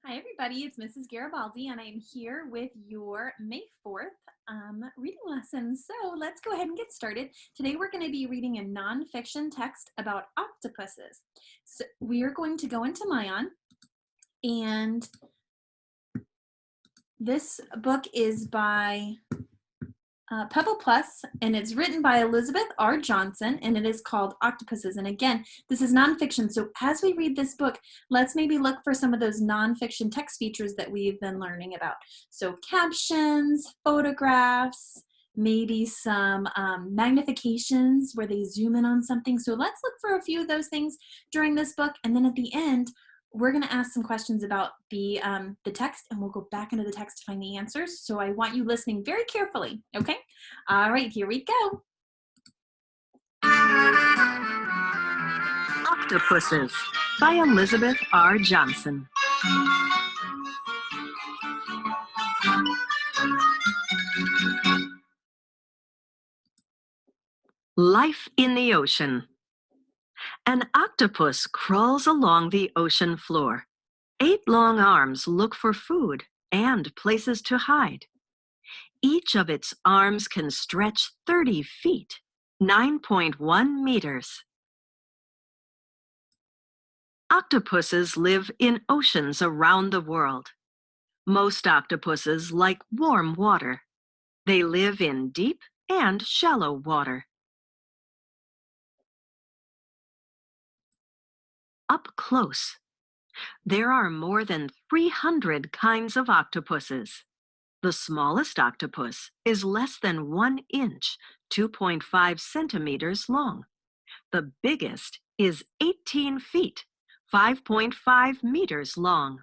Hi everybody, it's Mrs. Garibaldi and I'm here with your May 4th reading lesson. So let's go ahead and get started. Today we're going to be reading a nonfiction text about octopuses. So we are going to go into Mayan, and this book is by Pebble Plus, and it's written by Elizabeth R. Johnson, and it is called Octopuses. And again, this is nonfiction, so as we read this book, let's maybe look for some of those nonfiction text features that we've been learning about. So captions, photographs, maybe some magnifications where they zoom in on something. So let's look for a few of those things during this book, and then at the end, we're going to ask some questions about the text, and we'll go back into the text to find the answers. So I want you listening very carefully, okay? All right, here we go. Octopuses by Elizabeth R. Johnson. Life in the ocean. An octopus crawls along the ocean floor. 8 long arms look for food and places to hide. Each of its arms can stretch 30 feet, 9.1 meters. Octopuses live in oceans around the world. Most octopuses like warm water. They live in deep and shallow water. Up close, there are more than 300 kinds of octopuses. The smallest octopus is less than 1 inch, 2.5 centimeters long. The biggest is 18 feet, 5.5 meters long.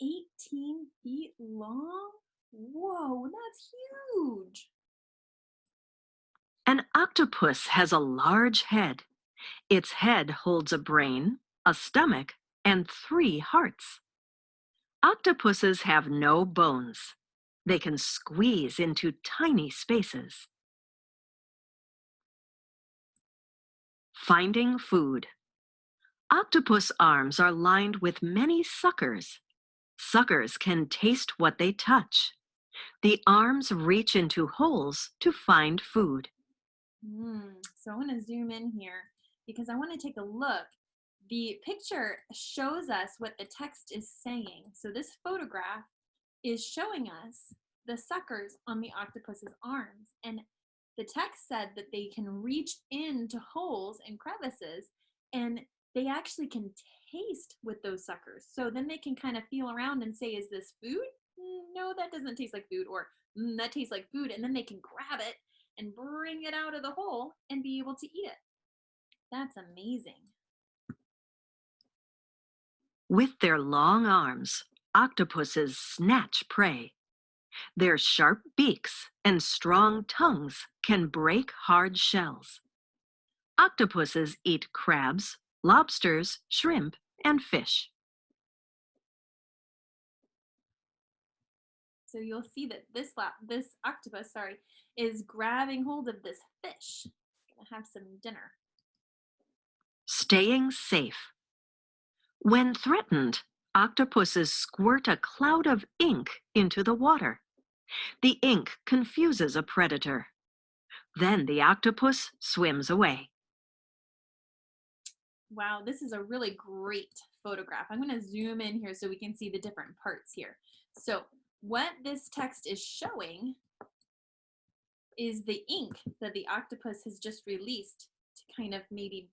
18 feet long? Whoa, that's huge. An octopus has a large head. Its head holds a brain, a stomach, and 3 hearts. Octopuses have no bones. They can squeeze into tiny spaces. Finding food. Octopus arms are lined with many suckers. Suckers can taste what they touch. The arms reach into holes to find food. So I want to zoom in here because I want to take a look. The picture shows us what the text is saying. So this photograph is showing us the suckers on the octopus's arms. And the text said that they can reach into holes and crevices, and they actually can taste with those suckers. So then they can kind of feel around and say, is this food? No, that doesn't taste like food, or that tastes like food. And then they can grab it and bring it out of the hole and be able to eat it. That's amazing. With their long arms, octopuses snatch prey. Their sharp beaks and strong tongues can break hard shells. Octopuses eat crabs, lobsters, shrimp, and fish. So you'll see that this octopus, is grabbing hold of this fish. Gonna have some dinner. Staying safe. When threatened, octopuses squirt a cloud of ink into the water. The ink confuses a predator. Then the octopus swims away. Wow, this is a really great photograph. I'm going to zoom in here so we can see the different parts here. So what this text is showing is the ink that the octopus has just released to kind of maybe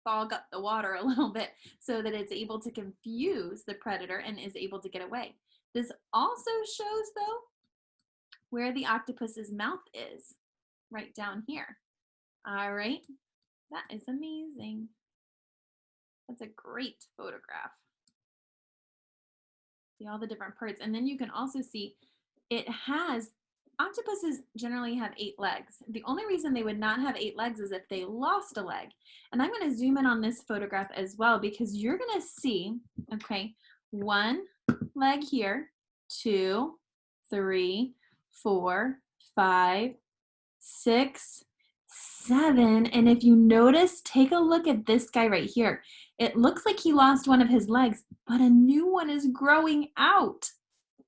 fog up the water a little bit so that it's able to confuse the predator and is able to get away. This also shows, though, where the octopus's mouth is, right down here. All right, that is amazing. That's a great photograph. See all the different parts. And then you can also see octopuses generally have 8 legs. The only reason they would not have 8 legs is if they lost a leg. And I'm going to zoom in on this photograph as well, because you're going to see, okay, 1 leg here, 2, 3, 4, 5, 6, 7. And if you notice, take a look at this guy right here. It looks like he lost one of his legs, but a new one is growing out.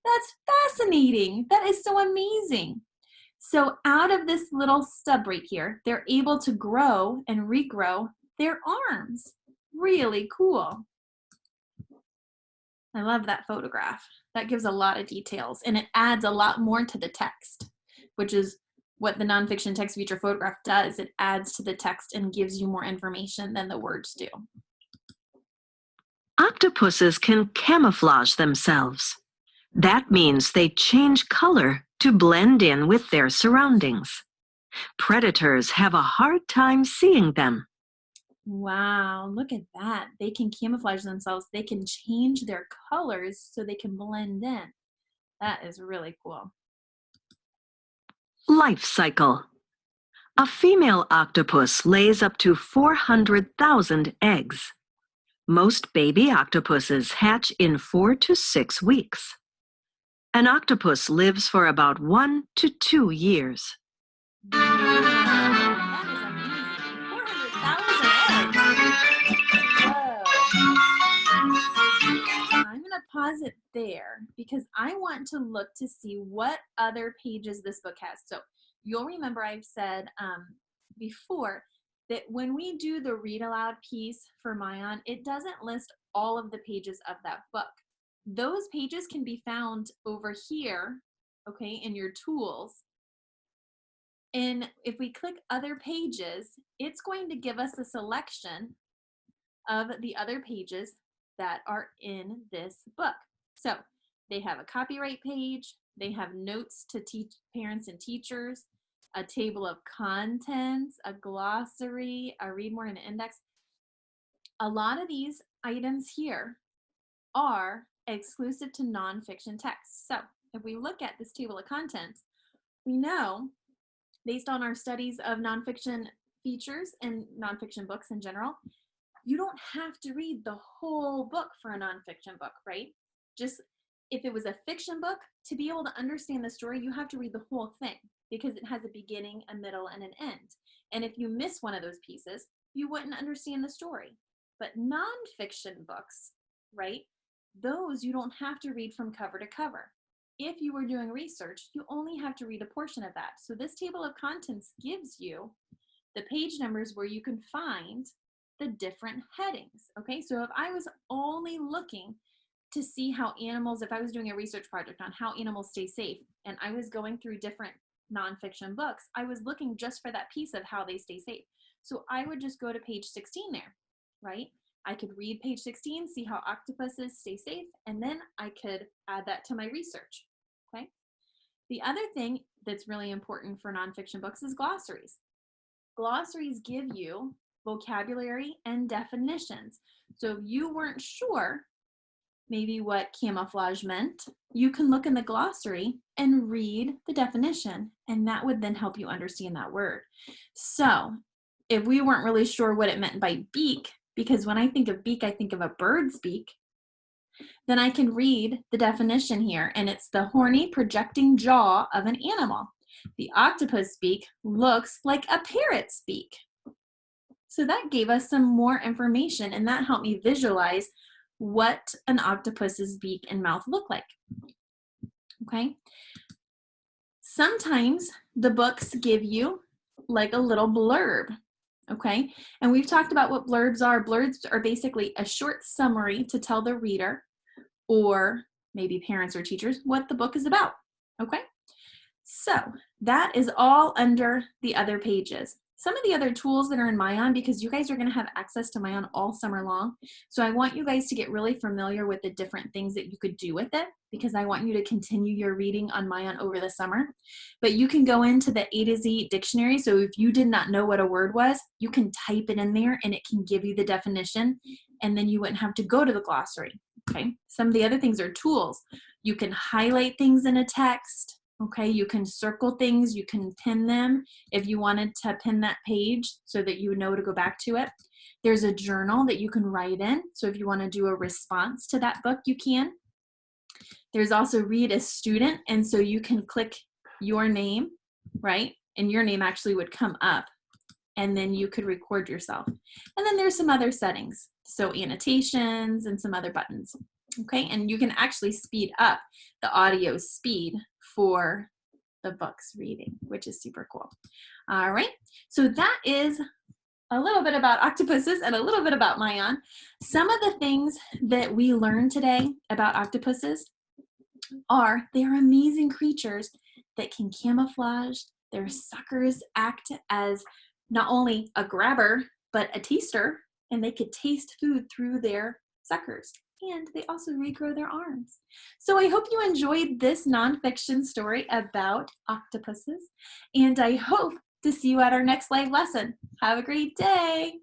That's fascinating. That is so amazing. So out of this little stub right here, they're able to grow and regrow their arms. Really cool. I love that photograph. That gives a lot of details, and it adds a lot more to the text, which is what the nonfiction text feature photograph does. It adds to the text and gives you more information than the words do. Octopuses can camouflage themselves. That means they change color to blend in with their surroundings. Predators have a hard time seeing them. Wow, look at that. They can camouflage themselves. They can change their colors so they can blend in. That is really cool. Life cycle. A female octopus lays up to 400,000 eggs. Most baby octopuses hatch in 4 to 6 weeks. An octopus lives for about 1 to 2 years. Wow, that is amazing. 400,000 eggs. Whoa. I'm going to pause it there because I want to look to see what other pages this book has. So you'll remember I've said before that when we do the read aloud piece for Mayan, it doesn't list all of the pages of that book. Those pages can be found over here, okay, in your tools. And if we click other pages, it's going to give us a selection of the other pages that are in this book. So they have a copyright page, they have notes to teach parents and teachers, a table of contents, a glossary, a read more, and an index. A lot of these items here are exclusive to nonfiction text. So if we look at this table of contents, we know, based on our studies of nonfiction features and nonfiction books in general, you don't have to read the whole book for a nonfiction book, right? Just if it was a fiction book, to be able to understand the story, you have to read the whole thing because it has a beginning, a middle, and an end. And if you miss one of those pieces, you wouldn't understand the story. But nonfiction books, right? Those you don't have to read from cover to cover. If you were doing research, you only have to read a portion of that. So this table of contents gives you the page numbers where you can find the different headings, okay? So if I was only looking to see how animals, if I was doing a research project on how animals stay safe, and I was going through different nonfiction books, I was looking just for that piece of how they stay safe. So I would just go to page 16 there, right? I could read page 16, see how octopuses stay safe, and then I could add that to my research, okay? The other thing that's really important for nonfiction books is glossaries. Glossaries give you vocabulary and definitions. So if you weren't sure maybe what camouflage meant, you can look in the glossary and read the definition, and that would then help you understand that word. So if we weren't really sure what it meant by beak, because when I think of beak, I think of a bird's beak, then I can read the definition here, and it's the horny projecting jaw of an animal. The octopus beak looks like a parrot's beak. So that gave us some more information, and that helped me visualize what an octopus's beak and mouth look like. Okay. Sometimes the books give you like a little blurb. Okay. And we've talked about what blurbs are. Blurbs are basically a short summary to tell the reader, or maybe parents or teachers, what the book is about. Okay. So that is all under the other pages. Some of the other tools that are in Mayan, because you guys are going to have access to Mayan all summer long. So I want you guys to get really familiar with the different things that you could do with it, because I want you to continue your reading on Mayan over the summer. But you can go into the A to Z dictionary. So if you did not know what a word was, you can type it in there and it can give you the definition, and then you wouldn't have to go to the glossary. Okay. Some of the other things are tools. You can highlight things in a text. Okay, you can circle things, you can pin them if you wanted to pin that page so that you would know to go back to it. There's a journal that you can write in, so if you want to do a response to that book, you can. There's also read a student, and so you can click your name, right? And your name actually would come up, and then you could record yourself. And then there's some other settings. So annotations and some other buttons. Okay, and you can actually speed up the audio speed for the book's reading, which is super cool. All right, so that is a little bit about octopuses and a little bit about Mayan. Some of the things that we learned today about octopuses are they are amazing creatures that can camouflage. Their suckers act as not only a grabber, but a taster, and they could taste food through their suckers. And they also regrow their arms. So I hope you enjoyed this nonfiction story about octopuses, and I hope to see you at our next live lesson. Have a great day.